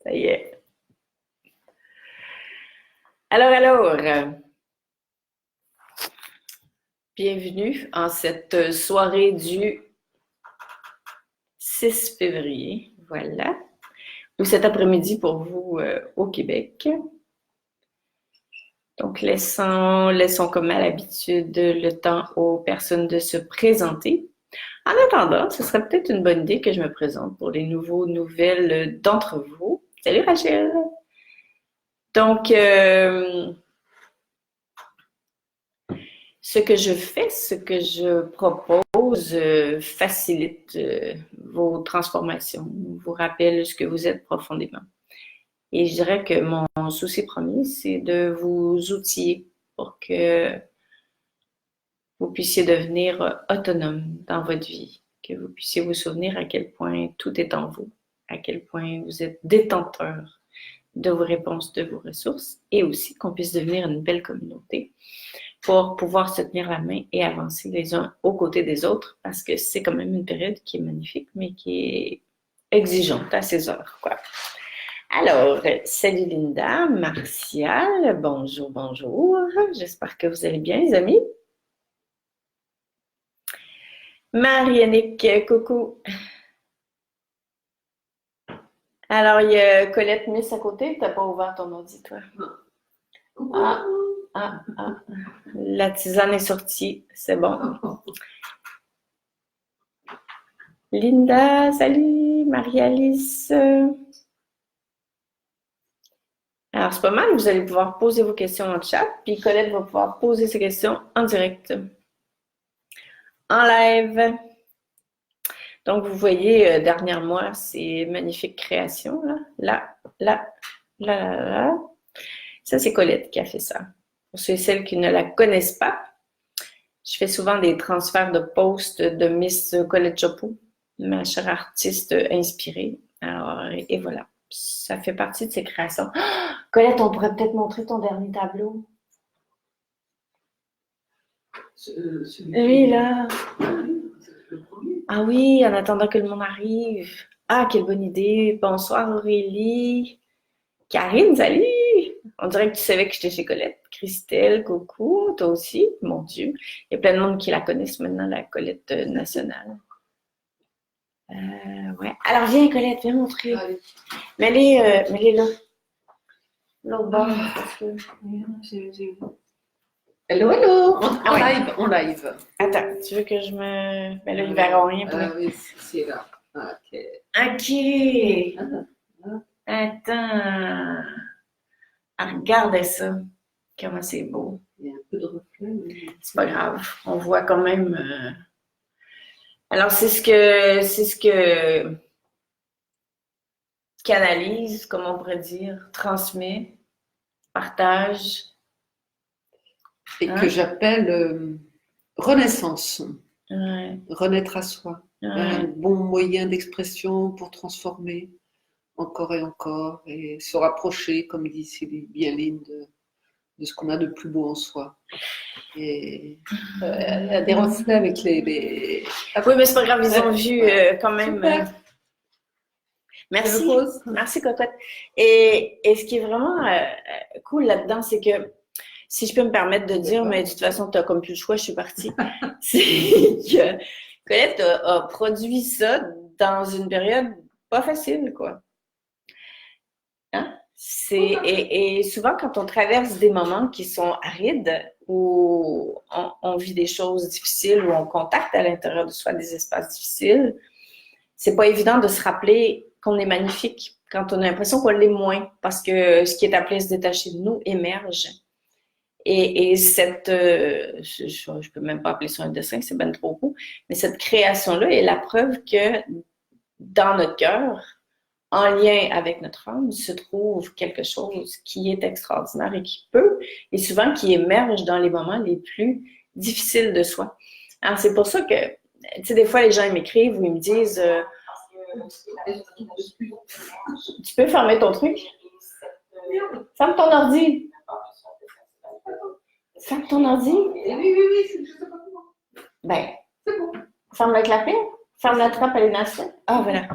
Ça y est. Alors, bienvenue en cette soirée du 6 février, voilà, ou cet après-midi pour vous au Québec. Donc, laissons comme à l'habitude le temps aux personnes de se présenter. En attendant, ce serait peut-être une bonne idée que je me présente pour les nouvelles d'entre vous. Salut Rachel! Donc, ce que je fais, ce que je propose facilite vos transformations, vous rappelle ce que vous êtes profondément. Et je dirais que mon souci premier, c'est de vous outiller pour que vous puissiez devenir autonome dans votre vie, que vous puissiez vous souvenir à quel point tout est en vous, à quel point vous êtes détenteur de vos réponses, de vos ressources, et aussi qu'on puisse devenir une belle communauté pour pouvoir se tenir la main et avancer les uns aux côtés des autres, parce que c'est quand même une période qui est magnifique, mais qui est exigeante à ses heures, quoi. Alors, salut Linda, Martial, bonjour, bonjour. J'espère que vous allez bien, les amis. Marie-Annick, coucou. Alors, il y a Colette Miss à côté, tu n'as pas ouvert ton ordi, toi. Ah, la tisane est sortie, c'est bon. Linda, salut, Marie-Alice. Alors, c'est pas mal, vous allez pouvoir poser vos questions en chat, puis Colette va pouvoir poser ses questions en direct, en live. Donc, vous voyez, derrière moi, ces magnifiques créations, là. Ça, c'est Colette qui a fait ça. Pour ceux et celles qui ne la connaissent pas, je fais souvent des transferts de posts de Miss Colette Chopou, ma chère artiste inspirée. Alors, et voilà. Ça fait partie de ses créations. Oh, Colette, on pourrait peut-être montrer ton dernier tableau. Celui là. Ah oui, en attendant que le monde arrive. Ah, quelle bonne idée. Bonsoir Aurélie. Karine, salut. On dirait que tu savais que j'étais chez Colette. Christelle, coucou. Toi aussi, mon Dieu. Il y a plein de monde qui la connaissent maintenant, la Colette nationale. Ouais. Alors, viens, Colette, viens montrer. Mets-les là. L'autre bord, parce que... Hello, hello! En live. Attends, tu veux que je me... Ben là, ils verront rien. Ah oui, c'est là. OK. Attends. Ah, regardez ça. Comment c'est beau. Il y a un peu de reflet. Mais... C'est pas grave. On voit quand même... Alors, c'est ce que canalise, comme on pourrait dire, transmet, partage. Et que j'appelle renaissance. Ouais. Renaître à soi. Ouais. Un bon moyen d'expression pour transformer encore et encore et se rapprocher, comme dit Sylvie Bialine, de ce qu'on a de plus beau en soi. Et il y a des reflets avec les... Ah oui, mais c'est pas grave, ils ont vu quand même. Merci. Merci, Cocotte. Et ce qui est vraiment cool là-dedans, c'est que, si je peux me permettre de dire, mais de toute façon, tu n'as comme plus le choix, je suis partie, c'est que Colette a produit ça dans une période pas facile, quoi. Hein? Et souvent, quand on traverse des moments qui sont arides, où on vit des choses difficiles, où on contacte à l'intérieur de soi des espaces difficiles, c'est pas évident de se rappeler qu'on est magnifique quand on a l'impression qu'on l'est moins, parce que ce qui est appelé à se détacher de nous émerge. Et cette, je peux même pas appeler ça un dessin, c'est ben trop beau, mais cette création-là est la preuve que dans notre cœur, en lien avec notre âme, se trouve quelque chose qui est extraordinaire et qui peut, et souvent qui émerge dans les moments les plus difficiles de soi. Alors, c'est pour ça que, tu sais, des fois, les gens ils m'écrivent ou ils me disent tu peux fermer ton truc? Ferme ton ordi. Ferme ton ordi? Oui, c'est juste pas moi. Ben, c'est bon. Ferme le clapet? Ferme la trappe à l'élastique? Ah, voilà.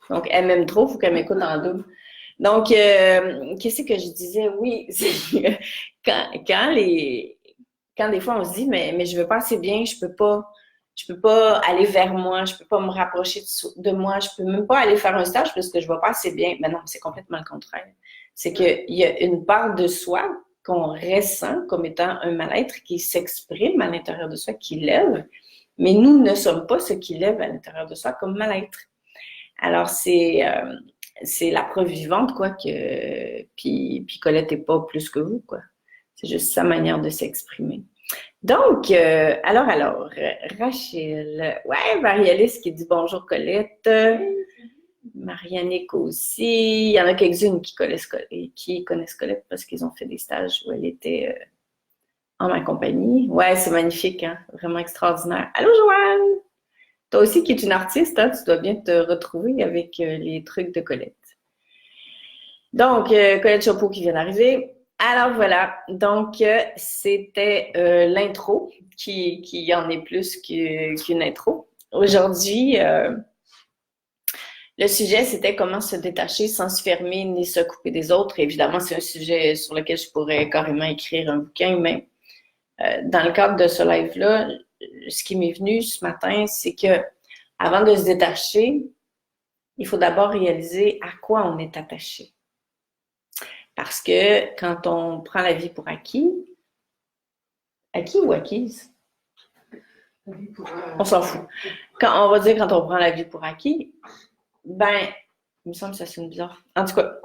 Donc, elle m'aime trop, il faut qu'elle m'écoute en double. Donc, qu'est-ce que je disais? Oui, c'est que quand des fois on se dit, mais je veux pas assez bien, je peux pas aller vers moi, je peux pas me rapprocher de moi, je peux même pas aller faire un stage parce que je vais pas assez bien. Mais non, c'est complètement le contraire. C'est qu'il y a une part de soi qu'on ressent comme étant un mal-être qui s'exprime à l'intérieur de soi, qui lève, mais nous ne sommes pas ce qui lève à l'intérieur de soi comme mal-être. Alors, c'est la preuve vivante, quoi, que puis Colette n'est pas plus que vous, quoi. C'est juste sa manière de s'exprimer. Donc, alors, Rachel, ouais, Marie-Alice qui dit bonjour Colette, Marianique aussi, il y en a quelques-unes qui connaissent Colette parce qu'ils ont fait des stages où elle était en ma compagnie. Ouais, c'est magnifique, hein, vraiment extraordinaire. Allô Joanne! Toi aussi qui es une artiste, hein, tu dois bien te retrouver avec les trucs de Colette. Donc, Colette Chopeau qui vient d'arriver. Alors voilà, donc c'était l'intro qui en est plus qu'une intro. Aujourd'hui, le sujet c'était comment se détacher sans se fermer ni se couper des autres. Évidemment, c'est un sujet sur lequel je pourrais carrément écrire un bouquin, mais dans le cadre de ce live-là, ce qui m'est venu ce matin, c'est que avant de se détacher, il faut d'abord réaliser à quoi on est attaché. Parce que quand on prend la vie pour acquis ou acquise? On s'en fout. On va dire quand on prend la vie pour acquis, ben, il me semble que ça sonne bizarre. En tout cas,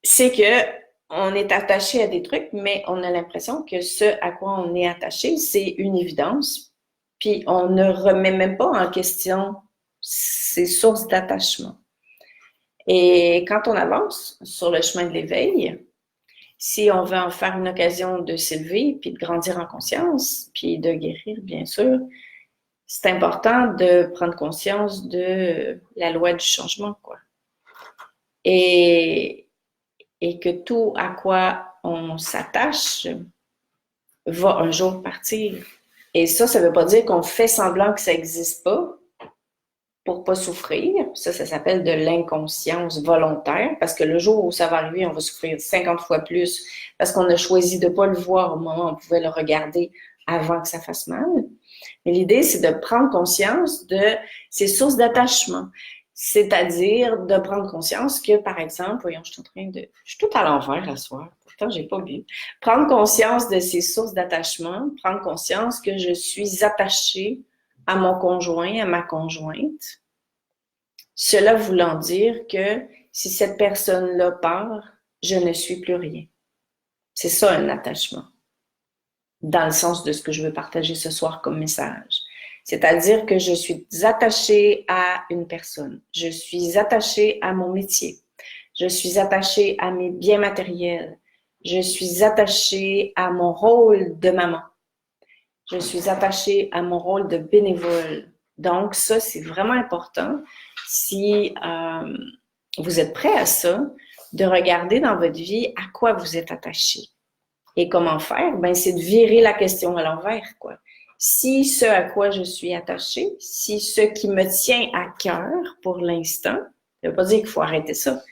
c'est que on est attaché à des trucs, mais on a l'impression que ce à quoi on est attaché, c'est une évidence. Puis on ne remet même pas en question ses sources d'attachement. Et quand on avance sur le chemin de l'éveil, si on veut en faire une occasion de s'élever, puis de grandir en conscience, puis de guérir, bien sûr, c'est important de prendre conscience de la loi du changement, quoi. Et que tout à quoi on s'attache va un jour partir. Et ça veut pas dire qu'on fait semblant que ça n'existe pas pour pas souffrir. Ça s'appelle de l'inconscience volontaire, parce que le jour où ça va arriver, on va souffrir 50 fois plus parce qu'on a choisi de pas le voir au moment où on pouvait le regarder avant que ça fasse mal. Mais l'idée, c'est de prendre conscience de ces sources d'attachement. C'est-à-dire de prendre conscience que, par exemple, voyons, je suis tout à l'envers à soir, pourtant j'ai pas bu. Prendre conscience de ces sources d'attachement, prendre conscience que je suis attachée à mon conjoint, à ma conjointe. Cela voulant dire que si cette personne-là part, je ne suis plus rien. C'est ça un attachement, dans le sens de ce que je veux partager ce soir comme message. C'est-à-dire que je suis attachée à une personne, je suis attachée à mon métier, je suis attachée à mes biens matériels, je suis attachée à mon rôle de maman, je suis attachée à mon rôle de bénévole. Donc ça, c'est vraiment important. Si vous êtes prêt à ça, de regarder dans votre vie à quoi vous êtes attaché. Et comment faire? Ben, c'est de virer la question à l'envers, quoi. Si ce à quoi je suis attachée, si ce qui me tient à cœur pour l'instant, ça veut pas dire qu'il faut arrêter ça,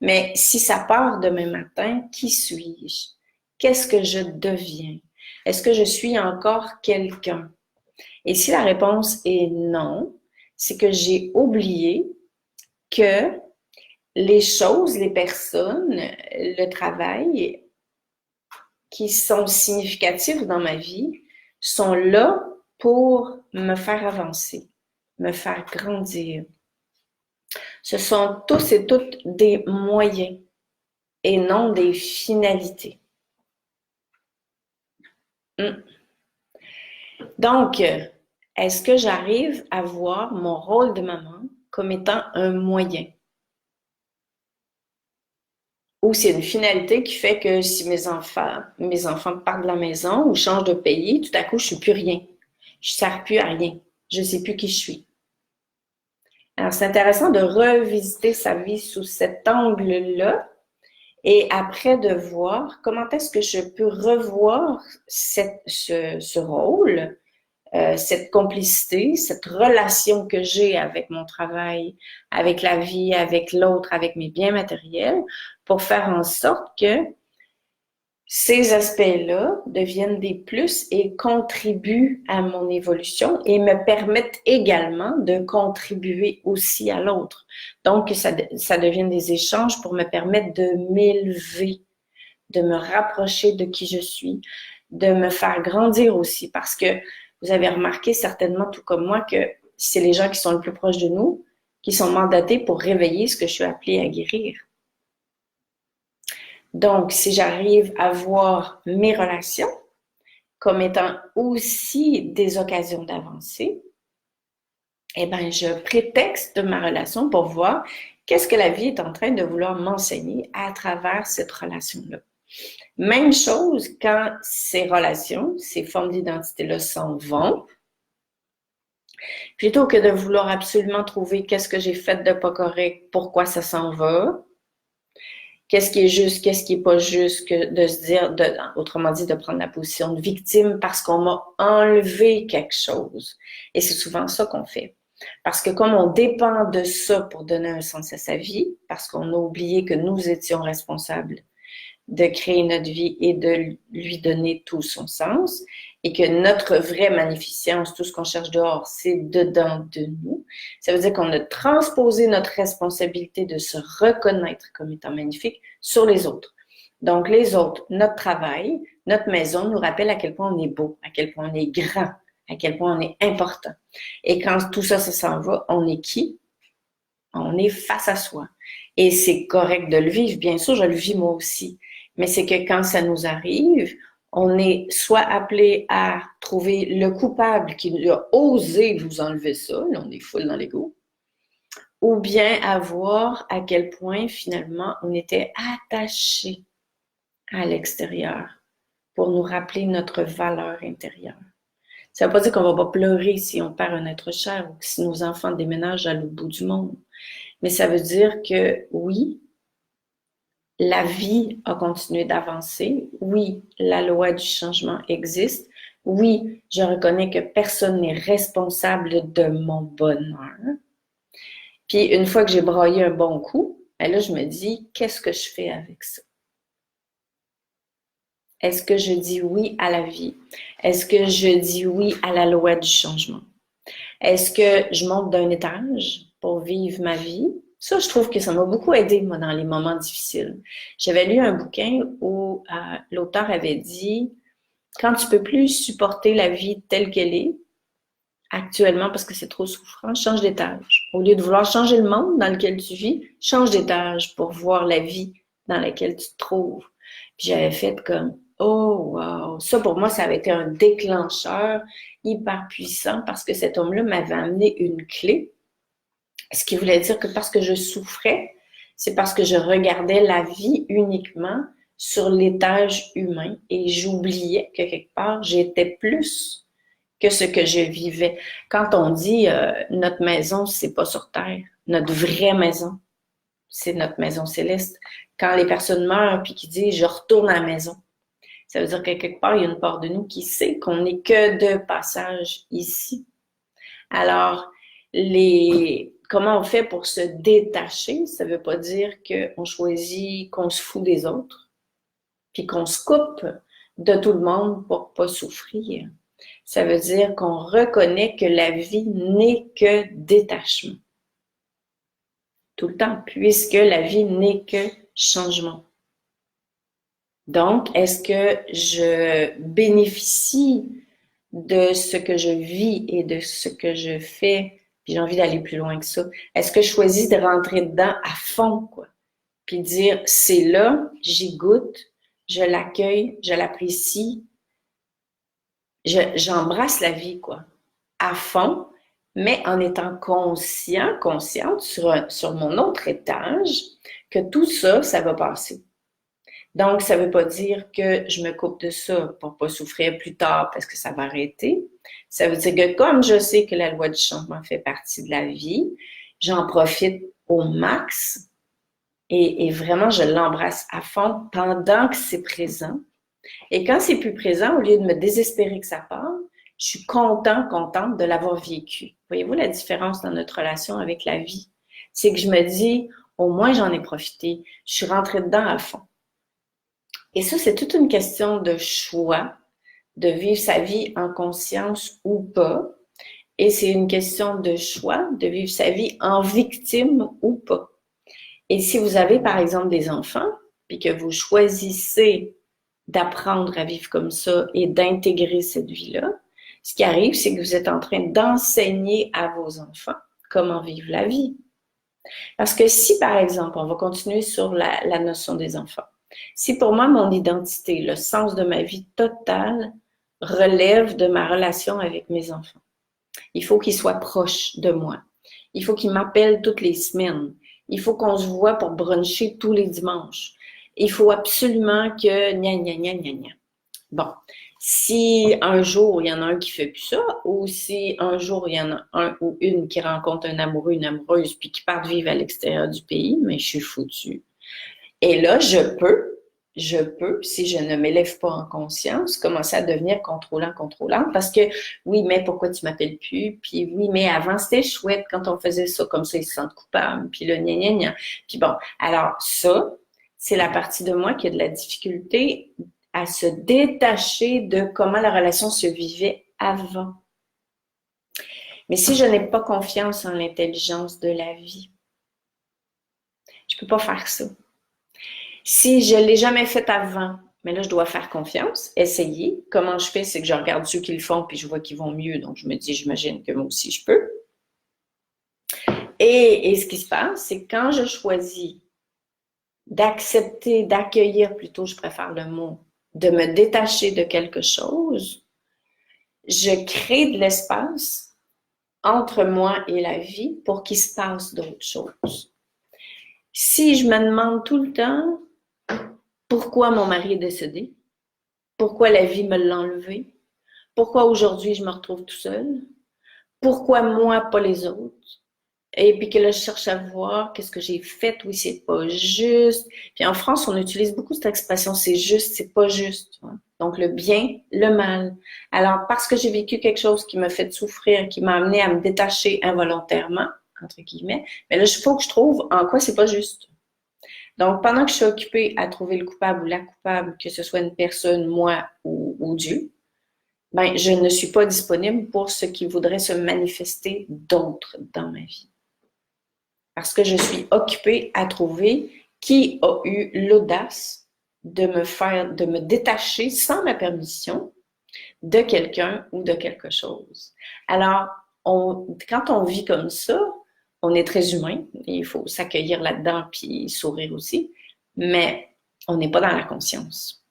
mais si ça part demain matin, qui suis-je? Qu'est-ce que je deviens? Est-ce que je suis encore quelqu'un? Et si la réponse est non, c'est que j'ai oublié que les choses, les personnes, le travail qui sont significatifs dans ma vie sont là pour me faire avancer, me faire grandir. Ce sont tous et toutes des moyens et non des finalités. Donc, est-ce que j'arrive à voir mon rôle de maman comme étant un moyen? Ou c'est une finalité qui fait que si mes enfants partent de la maison ou changent de pays, tout à coup, je ne suis plus rien. Je ne sers plus à rien. Je ne sais plus qui je suis. Alors, c'est intéressant de revisiter sa vie sous cet angle-là et après de voir comment est-ce que je peux revoir ce rôle cette complicité, cette relation que j'ai avec mon travail, avec la vie, avec l'autre, avec mes biens matériels, pour faire en sorte que ces aspects-là deviennent des plus et contribuent à mon évolution et me permettent également de contribuer aussi à l'autre. Donc, ça devient des échanges pour me permettre de m'élever, de me rapprocher de qui je suis, de me faire grandir aussi, parce que vous avez remarqué certainement, tout comme moi, que c'est les gens qui sont le plus proches de nous qui sont mandatés pour réveiller ce que je suis appelée à guérir. Donc, si j'arrive à voir mes relations comme étant aussi des occasions d'avancer, eh bien, je prétexte ma relation pour voir qu'est-ce que la vie est en train de vouloir m'enseigner à travers cette relation-là. Même chose quand ces relations, ces formes d'identité-là s'en vont, plutôt que de vouloir absolument trouver qu'est-ce que j'ai fait de pas correct, pourquoi ça s'en va, qu'est-ce qui est juste, qu'est-ce qui est pas juste, que de se dire, autrement dit, de prendre la position de victime parce qu'on m'a enlevé quelque chose. Et c'est souvent ça qu'on fait. Parce que comme on dépend de ça pour donner un sens à sa vie, parce qu'on a oublié que nous étions responsables de créer notre vie et de lui donner tout son sens, et que notre vraie magnificence, tout ce qu'on cherche dehors, c'est dedans de nous. Ça veut dire qu'on a transposé notre responsabilité de se reconnaître comme étant magnifique sur les autres. Donc, les autres, notre travail, notre maison nous rappelle à quel point on est beau, à quel point on est grand, à quel point on est important. Et quand tout ça, ça s'en va, on est qui? On est face à soi. Et c'est correct de le vivre. Bien sûr, je le vis moi aussi. Mais c'est que quand ça nous arrive, on est soit appelé à trouver le coupable qui a osé vous enlever ça, là on est full dans l'ego, ou bien à voir à quel point finalement on était attaché à l'extérieur pour nous rappeler notre valeur intérieure. Ça ne veut pas dire qu'on va pas pleurer si on perd un être cher ou si nos enfants déménagent à l'autre bout du monde. Mais ça veut dire que oui, la vie a continué d'avancer. Oui, la loi du changement existe. Oui, je reconnais que personne n'est responsable de mon bonheur. Puis une fois que j'ai braillé un bon coup, ben là, je me dis, qu'est-ce que je fais avec ça? Est-ce que je dis oui à la vie? Est-ce que je dis oui à la loi du changement? Est-ce que je monte d'un étage pour vivre ma vie? Ça, je trouve que ça m'a beaucoup aidé, moi, dans les moments difficiles. J'avais lu un bouquin où l'auteur avait dit, quand tu peux plus supporter la vie telle qu'elle est, actuellement, parce que c'est trop souffrant, change d'étage. Au lieu de vouloir changer le monde dans lequel tu vis, change d'étage pour voir la vie dans laquelle tu te trouves. Puis j'avais fait comme, oh wow! Ça, pour moi, ça avait été un déclencheur hyper puissant parce que cet homme-là m'avait amené une clé. Ce qui voulait dire que parce que je souffrais, c'est parce que je regardais la vie uniquement sur l'étage humain et j'oubliais que quelque part, j'étais plus que ce que je vivais. Quand on dit notre maison, c'est pas sur terre, notre vraie maison, c'est notre maison céleste. Quand les personnes meurent puis qui disent je retourne à la maison, ça veut dire que quelque part, il y a une part de nous qui sait qu'on n'est que de passage ici. Alors, comment on fait pour se détacher? Ça ne veut pas dire qu'on choisit qu'on se fout des autres, puis qu'on se coupe de tout le monde pour ne pas souffrir. Ça veut dire qu'on reconnaît que la vie n'est que détachement. Tout le temps, puisque la vie n'est que changement. Donc, est-ce que je bénéficie de ce que je vis et de ce que je fais, puis j'ai envie d'aller plus loin que ça? Est-ce que je choisis de rentrer dedans à fond, quoi? Puis dire, c'est là, j'y goûte, je l'accueille, je l'apprécie, j'embrasse la vie, quoi, à fond, mais en étant consciente sur mon autre étage, que tout ça, ça va passer. Donc, ça ne veut pas dire que je me coupe de ça pour ne pas souffrir plus tard parce que ça va arrêter. Ça veut dire que comme je sais que la loi du changement fait partie de la vie, j'en profite au max et vraiment, je l'embrasse à fond pendant que c'est présent. Et quand c'est plus présent, au lieu de me désespérer que ça part, Je suis contente de l'avoir vécu. Voyez-vous la différence dans notre relation avec la vie? C'est que je me dis, au moins j'en ai profité. Je suis rentrée dedans à fond. Et ça, c'est toute une question de choix, de vivre sa vie en conscience ou pas. Et c'est une question de choix, de vivre sa vie en victime ou pas. Et si vous avez, par exemple, des enfants, puis que vous choisissez d'apprendre à vivre comme ça et d'intégrer cette vie-là, ce qui arrive, c'est que vous êtes en train d'enseigner à vos enfants comment vivre la vie. Parce que si, par exemple, on va continuer sur la notion des enfants, si pour moi, mon identité, le sens de ma vie totale relève de ma relation avec mes enfants, il faut qu'ils soient proches de moi. Il faut qu'ils m'appellent toutes les semaines. Il faut qu'on se voit pour bruncher tous les dimanches. Il faut absolument que gna gna gna gna gna. Bon, si un jour il y en a un qui fait plus ça, ou si un jour il y en a un ou une qui rencontre un amoureux, une amoureuse, puis qui part vivre à l'extérieur du pays, mais je suis foutue. Et là, je peux, si je ne m'élève pas en conscience, commencer à devenir contrôlant, parce que oui, mais pourquoi tu m'appelles plus? Puis oui, mais avant, c'était chouette quand on faisait ça, comme ça, ils se sentent coupables, puis le gna gna gna. Puis bon, alors ça, c'est la partie de moi qui a de la difficulté à se détacher de comment la relation se vivait avant. Mais si je n'ai pas confiance en l'intelligence de la vie, je peux pas faire ça. Si je l'ai jamais fait avant, mais là, je dois faire confiance, essayer. Comment je fais? C'est que je regarde ceux qui le font, puis je vois qu'ils vont mieux. Donc, je me dis, j'imagine que moi aussi, je peux. Et ce qui se passe, c'est que quand je choisis d'accepter, d'accueillir, plutôt, je préfère le mot, de me détacher de quelque chose, je crée de l'espace entre moi et la vie pour qu'il se passe d'autres choses. Si je me demande tout le temps pourquoi mon mari est décédé, pourquoi la vie me l'a enlevé, pourquoi aujourd'hui je me retrouve tout seul, pourquoi moi, pas les autres, et puis que là, je cherche à voir qu'est-ce que j'ai fait, oui, c'est pas juste. Puis en France, on utilise beaucoup cette expression, c'est juste, c'est pas juste. Donc le bien, le mal. Alors, parce que j'ai vécu quelque chose qui m'a fait souffrir, qui m'a amené à me détacher involontairement, entre guillemets, mais là, il faut que je trouve en quoi c'est pas juste. Donc, pendant que je suis occupée à trouver le coupable ou la coupable, que ce soit une personne, moi ou Dieu, ben, je ne suis pas disponible pour ce qui voudrait se manifester d'autre dans ma vie. Parce que je suis occupée à trouver qui a eu l'audace de me détacher sans ma permission de quelqu'un ou de quelque chose. Alors, quand on vit comme ça, on est très humain. Il faut s'accueillir là-dedans puis sourire aussi. Mais on n'est pas dans la conscience.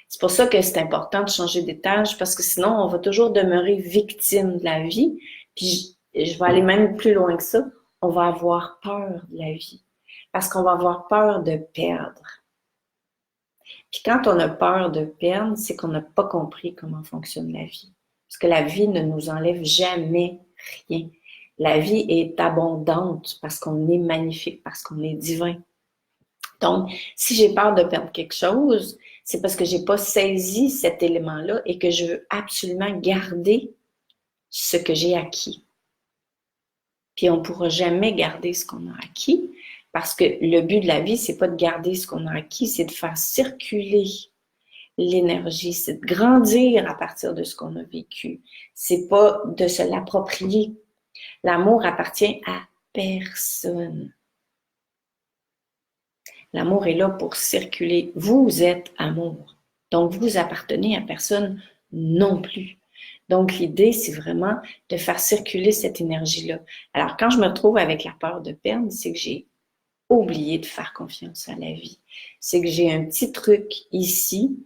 C'est pour ça que c'est important de changer d'étage parce que sinon, on va toujours demeurer victime de la vie. Puis, je vais aller même plus loin que ça. On va avoir peur de la vie parce qu'on va avoir peur de perdre. Puis quand on a peur de perdre, c'est qu'on n'a pas compris comment fonctionne la vie. Parce que la vie ne nous enlève jamais rien. La vie est abondante parce qu'on est magnifique, parce qu'on est divin. Donc, si j'ai peur de perdre quelque chose, c'est parce que j'ai pas saisi cet élément-là et que je veux absolument garder ce que j'ai acquis. Puis on ne pourra jamais garder ce qu'on a acquis parce que le but de la vie, c'est pas de garder ce qu'on a acquis, c'est de faire circuler l'énergie, c'est de grandir à partir de ce qu'on a vécu. C'est pas de se l'approprier. L'amour appartient à personne. L'amour est là pour circuler. Vous êtes amour. Donc, vous appartenez à personne non plus. Donc, l'idée, c'est vraiment de faire circuler cette énergie-là. Alors, quand je me retrouve avec la peur de perdre, c'est que j'ai oublié de faire confiance à la vie. C'est que j'ai un petit truc ici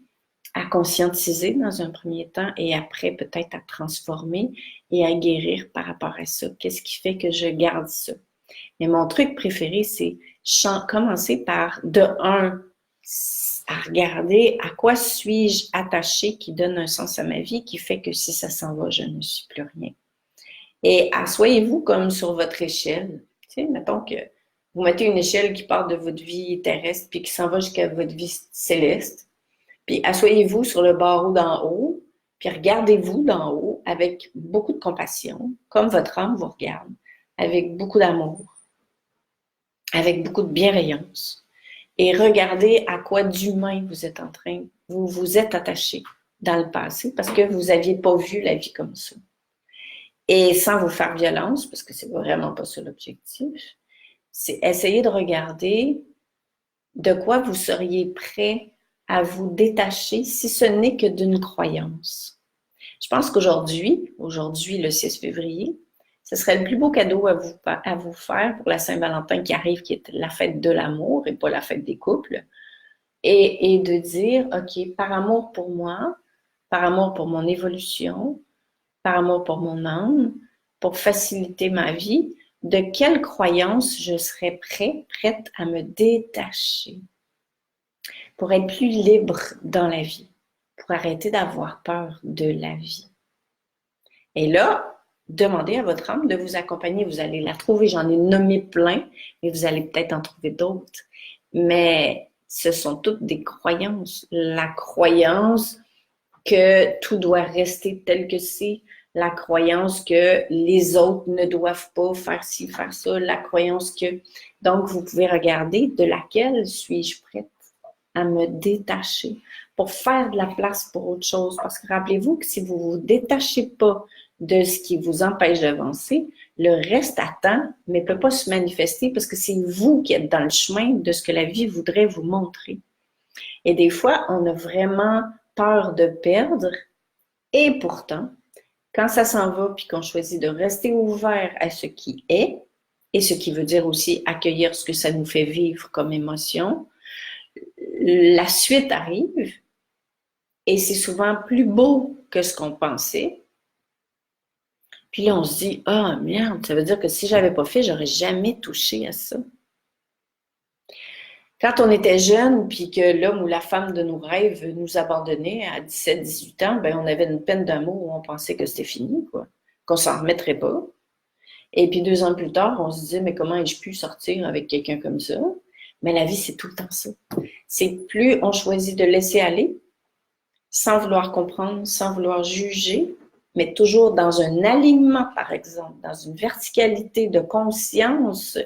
à conscientiser dans un premier temps et après peut-être à transformer et à guérir par rapport à ça. Qu'est-ce qui fait que je garde ça? Mais mon truc préféré, c'est commencer par, de un, à regarder à quoi suis-je attachée qui donne un sens à ma vie, qui fait que si ça s'en va, je ne suis plus rien. Et asseyez-vous comme sur votre échelle. Tu sais, mettons que vous mettez une échelle qui part de votre vie terrestre puis qui s'en va jusqu'à votre vie céleste. Puis asseyez-vous sur le barreau d'en haut, puis regardez-vous d'en haut avec beaucoup de compassion, comme votre âme vous regarde, avec beaucoup d'amour, avec beaucoup de bienveillance. Et regardez à quoi d'humain vous vous êtes attaché dans le passé parce que vous n'aviez pas vu la vie comme ça. Et sans vous faire violence, parce que c'est vraiment pas ça l'objectif, c'est essayer de regarder de quoi vous seriez prêt à vous détacher si ce n'est que d'une croyance. Je pense qu'aujourd'hui, le 6 février, ce serait le plus beau cadeau à vous faire pour la Saint-Valentin qui arrive, qui est la fête de l'amour et pas la fête des couples, et de dire, OK, par amour pour moi, par amour pour mon évolution, par amour pour mon âme, pour faciliter ma vie, de quelle croyance je serais prête à me détacher pour être plus libre dans la vie, pour arrêter d'avoir peur de la vie. Et là, demandez à votre âme de vous accompagner. Vous allez la trouver. J'en ai nommé plein, mais vous allez peut-être en trouver d'autres. Mais ce sont toutes des croyances. La croyance que tout doit rester tel que c'est, la croyance que les autres ne doivent pas faire ci, faire ça, la croyance que... Donc, vous pouvez regarder de laquelle suis-je prête à me détacher pour faire de la place pour autre chose. Parce que rappelez-vous que si vous ne vous détachez pas de ce qui vous empêche d'avancer, le reste attend, mais ne peut pas se manifester parce que c'est vous qui êtes dans le chemin de ce que la vie voudrait vous montrer. Et des fois, on a vraiment peur de perdre et pourtant, quand ça s'en va puis qu'on choisit de rester ouvert à ce qui est, et ce qui veut dire aussi accueillir ce que ça nous fait vivre comme émotion, la suite arrive et c'est souvent plus beau que ce qu'on pensait. Puis là, on se dit, ah merde, ça veut dire que si j'avais pas fait, j'aurais jamais touché à ça. Quand on était jeune, puis que l'homme ou la femme de nos rêves nous abandonnait à 17-18 ans, ben on avait une peine d'amour où on pensait que c'était fini, quoi, qu'on s'en remettrait pas. Et puis 2 ans plus tard, on se disait, mais comment ai-je pu sortir avec quelqu'un comme ça? Mais la vie, c'est tout le temps ça. C'est plus on choisit de laisser aller, sans vouloir comprendre, sans vouloir juger, mais toujours dans un alignement, par exemple, dans une verticalité de conscience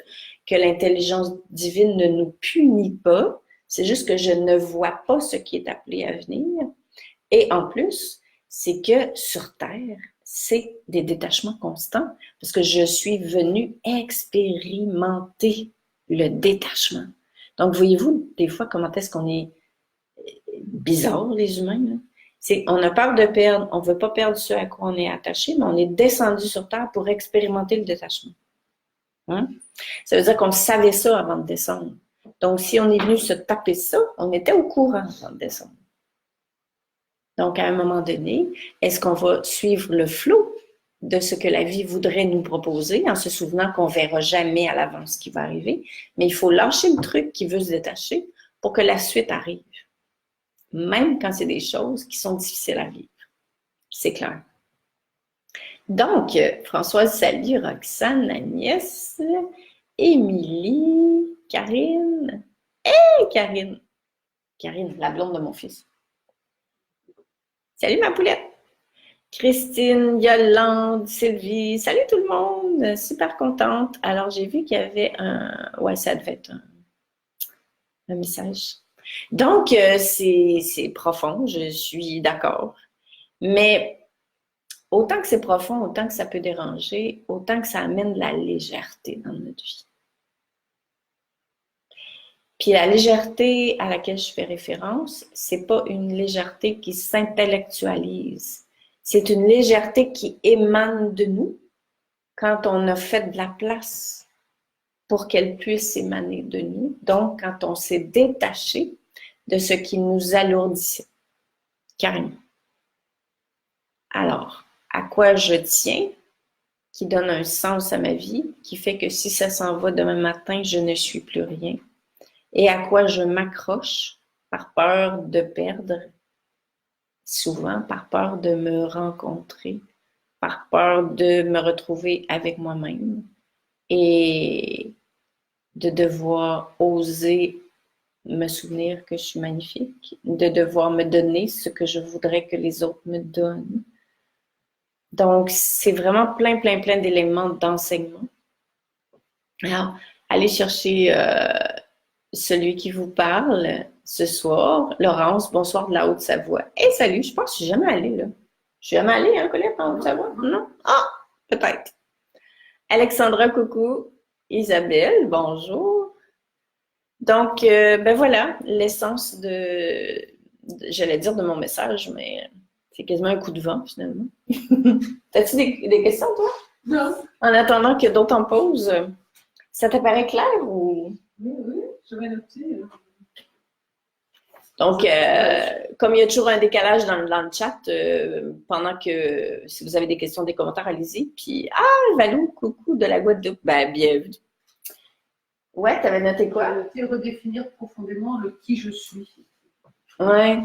que l'intelligence divine ne nous punit pas. C'est juste que je ne vois pas ce qui est appelé à venir. Et en plus, c'est que sur Terre, c'est des détachements constants parce que je suis venue expérimenter le détachement. Donc, voyez-vous, des fois, comment est-ce qu'on est bizarre, les humains, là? On a peur de perdre, on ne veut pas perdre ce à quoi on est attaché, mais on est descendu sur Terre pour expérimenter le détachement. Hein? Ça veut dire qu'on savait ça avant de descendre. Donc, si on est venu se taper ça, on était au courant avant de descendre. Donc, à un moment donné, est-ce qu'on va suivre le flot de ce que la vie voudrait nous proposer en se souvenant qu'on ne verra jamais à l'avance ce qui va arriver, mais il faut lâcher le truc qui veut se détacher pour que la suite arrive. Même quand c'est des choses qui sont difficiles à vivre. C'est clair. Donc, Françoise, salut, Roxane, Agnès, Émilie, Karine. Hey, Karine! Karine, la blonde de mon fils. Salut, ma poulette! Christine, Yolande, Sylvie, salut tout le monde! Super contente. Alors, j'ai vu qu'il y avait un... Ouais, ça devait être un message. Donc, c'est profond, je suis d'accord. Mais autant que c'est profond, autant que ça peut déranger, autant que ça amène de la légèreté dans notre vie. Puis la légèreté à laquelle je fais référence, c'est pas une légèreté qui s'intellectualise. C'est une légèreté qui émane de nous quand on a fait de la place pour qu'elle puisse émaner de nous. Donc, quand on s'est détaché de ce qui nous alourdissait, carrément. Alors, à quoi je tiens, qui donne un sens à ma vie, qui fait que si ça s'en va demain matin, je ne suis plus rien. Et à quoi je m'accroche par peur de perdre, souvent par peur de me rencontrer, par peur de me retrouver avec moi-même et de devoir oser me souvenir que je suis magnifique, de devoir me donner ce que je voudrais que les autres me donnent. Donc, c'est vraiment plein, plein, plein d'éléments d'enseignement. Alors, allez chercher celui qui vous parle ce soir. Laurence, bonsoir de la Haute-Savoie. Hey, salut, je pense que je suis jamais allée, là. Je suis jamais allée, hein, Colette, en Haute-Savoie? Non? Ah, peut-être. Alexandra, coucou. Isabelle, bonjour. Donc, ben voilà, l'essence j'allais dire de mon message, mais c'est quasiment un coup de vent, finalement. T'as-tu des questions, toi? Non. En attendant que d'autres en posent, ça t'apparaît clair ou? Oui, je vais noter. Donc, comme il y a toujours un décalage dans le chat, pendant que, si vous avez des questions, des commentaires, allez-y. Puis, Valou, coucou de la Guadeloupe. Ben, bienvenue. Ouais, t'avais noté quoi? J'ai noté redéfinir profondément le qui je suis. Ouais.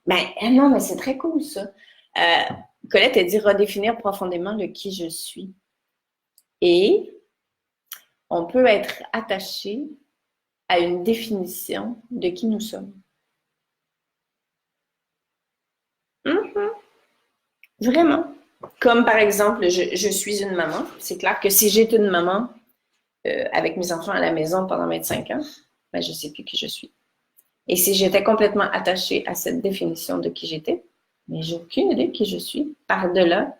Ben, non, mais c'est très cool, ça. Colette a dit redéfinir profondément le qui je suis. Et on peut être attaché à une définition de qui nous sommes. Vraiment. Comme par exemple, je suis une maman. C'est clair que si j'étais une maman avec mes enfants à la maison pendant 25 ans, ben, je ne sais plus qui je suis. Et si j'étais complètement attachée à cette définition de qui j'étais, mais j'ai aucune idée de qui je suis, par-delà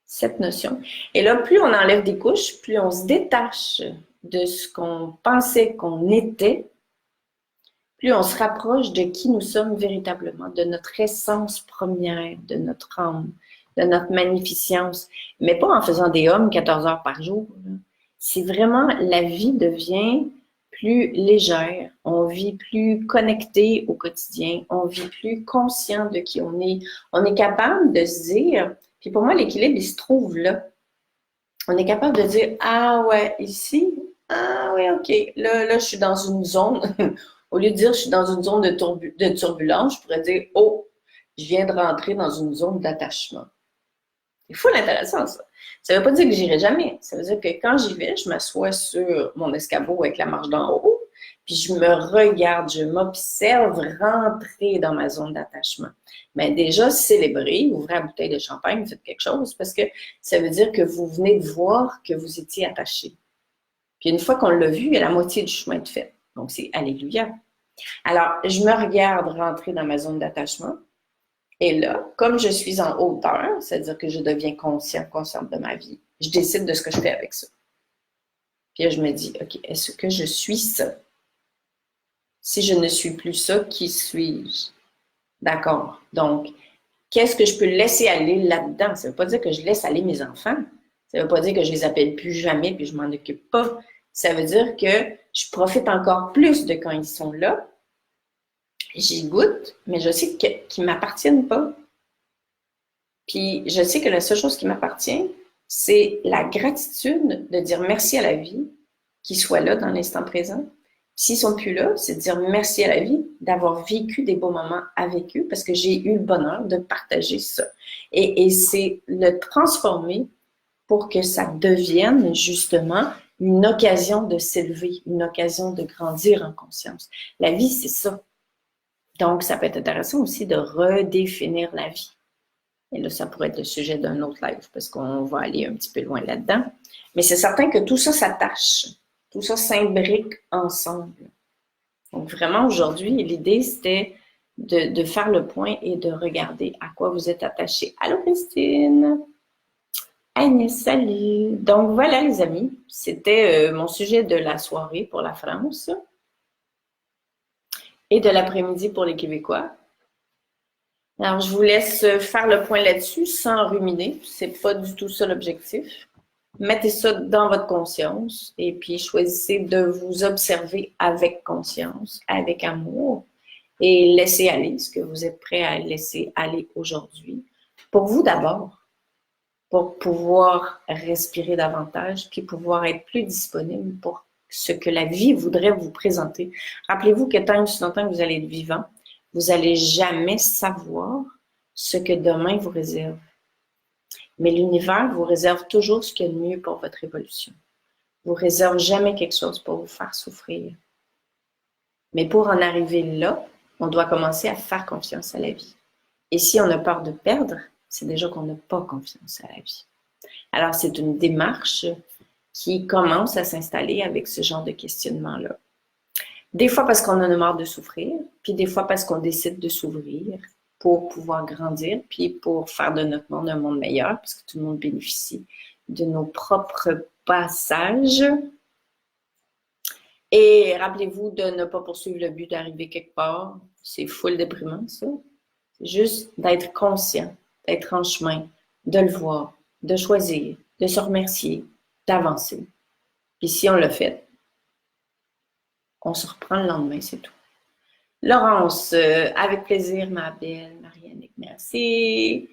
cette notion. Et là, plus on enlève des couches, plus on se détache de ce qu'on pensait qu'on était, plus on se rapproche de qui nous sommes véritablement, de notre essence première, de notre âme, de notre magnificence, mais pas en faisant des hommes 14 heures par jour. C'est vraiment, la vie devient plus légère, on vit plus connecté au quotidien, on vit plus conscient de qui on est capable de se dire, puis pour moi l'équilibre il se trouve là, on est capable de dire, ah ouais, ici, ah ouais, ok, là je suis dans une zone, au lieu de dire je suis dans une zone de turbulence, je pourrais dire, oh, je viens de rentrer dans une zone d'attachement. C'est fou l'intéressant, ça. Ça ne veut pas dire que j'irai jamais. Ça veut dire que quand j'y vais, je m'assois sur mon escabeau avec la marche d'en haut, puis je me regarde, je m'observe rentrer dans ma zone d'attachement. Mais déjà, célébrer, ouvrez la bouteille de champagne, faites quelque chose, parce que ça veut dire que vous venez de voir que vous étiez attaché. Puis une fois qu'on l'a vu, il y a la moitié du chemin de fait. Donc, c'est Alléluia. Alors, je me regarde rentrer dans ma zone d'attachement. Et là, comme je suis en hauteur, c'est-à-dire que je deviens consciente de ma vie, je décide de ce que je fais avec ça. Puis là, je me dis, OK, est-ce que je suis ça? Si je ne suis plus ça, qui suis-je? D'accord. Donc, qu'est-ce que je peux laisser aller là-dedans? Ça ne veut pas dire que je laisse aller mes enfants. Ça ne veut pas dire que je les appelle plus jamais puis je m'en occupe pas. Ça veut dire que je profite encore plus de quand ils sont là. J'y goûte, mais je sais qu'ils ne m'appartiennent pas. Puis je sais que la seule chose qui m'appartient, c'est la gratitude de dire merci à la vie qu'ils soient là dans l'instant présent. S'ils sont plus là, c'est de dire merci à la vie d'avoir vécu des beaux moments avec eux parce que j'ai eu le bonheur de partager ça. Et c'est le transformer pour que ça devienne justement une occasion de s'élever, une occasion de grandir en conscience. La vie, c'est ça. Donc, ça peut être intéressant aussi de redéfinir la vie. Et là, ça pourrait être le sujet d'un autre live parce qu'on va aller un petit peu loin là-dedans. Mais c'est certain que tout ça s'attache. Tout ça s'imbrique ensemble. Donc, vraiment, aujourd'hui, l'idée, c'était de faire le point et de regarder à quoi vous êtes attaché. Allô, Christine! Agnès, salut! Donc, voilà, les amis. C'était mon sujet de la soirée pour la France et de l'après-midi pour les Québécois. Alors, je vous laisse faire le point là-dessus sans ruminer. C'est pas du tout ça l'objectif. Mettez ça dans votre conscience et puis choisissez de vous observer avec conscience, avec amour et laissez aller ce que vous êtes prêt à laisser aller aujourd'hui. Pour vous d'abord, pour pouvoir respirer davantage puis pouvoir être plus disponible pour ce que la vie voudrait vous présenter. Rappelez-vous que tant que longtemps que vous allez être vivant, vous n'allez jamais savoir ce que demain vous réserve. Mais l'univers vous réserve toujours ce qu'il y a de mieux pour votre évolution. Vous réserve jamais quelque chose pour vous faire souffrir. Mais pour en arriver là, on doit commencer à faire confiance à la vie. Et si on a peur de perdre, c'est déjà qu'on n'a pas confiance à la vie. Alors, c'est une démarche qui commence à s'installer avec ce genre de questionnement-là. Des fois parce qu'on en a marre de souffrir, puis des fois parce qu'on décide de s'ouvrir pour pouvoir grandir, puis pour faire de notre monde un monde meilleur, parce que tout le monde bénéficie de nos propres passages. Et rappelez-vous de ne pas poursuivre le but d'arriver quelque part. C'est full déprimant, ça. C'est juste d'être conscient, d'être en chemin, de le voir, de choisir, de se remercier, d'avancer. Puis si on l'a fait, on se reprend le lendemain, c'est tout. Laurence, avec plaisir, ma belle Marianne, merci.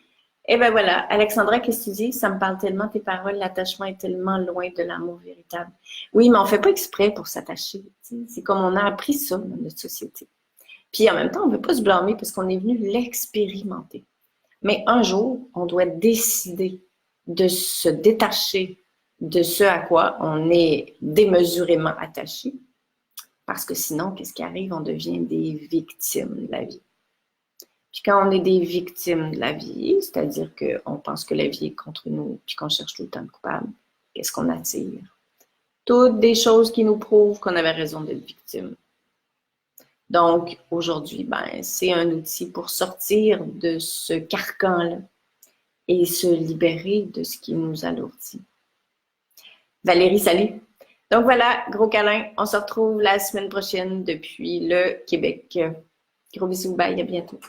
Et ben voilà, Alexandra, qu'est-ce que tu dis? Ça me parle tellement, tes paroles, l'attachement est tellement loin de l'amour véritable. Oui, mais on ne fait pas exprès pour s'attacher. C'est comme on a appris ça dans notre société. Puis en même temps, on ne veut pas se blâmer parce qu'on est venu l'expérimenter. Mais un jour, on doit décider de se détacher de ce à quoi on est démesurément attaché. Parce que sinon, qu'est-ce qui arrive? On devient des victimes de la vie. Puis quand on est des victimes de la vie, c'est-à-dire qu'on pense que la vie est contre nous, puis qu'on cherche tout le temps le coupable, qu'est-ce qu'on attire? Toutes des choses qui nous prouvent qu'on avait raison d'être victime. Donc, aujourd'hui, c'est un outil pour sortir de ce carcan-là et se libérer de ce qui nous alourdit. Valérie, salut! Donc voilà, gros câlin. On se retrouve la semaine prochaine depuis le Québec. Gros bisous, bye, à bientôt.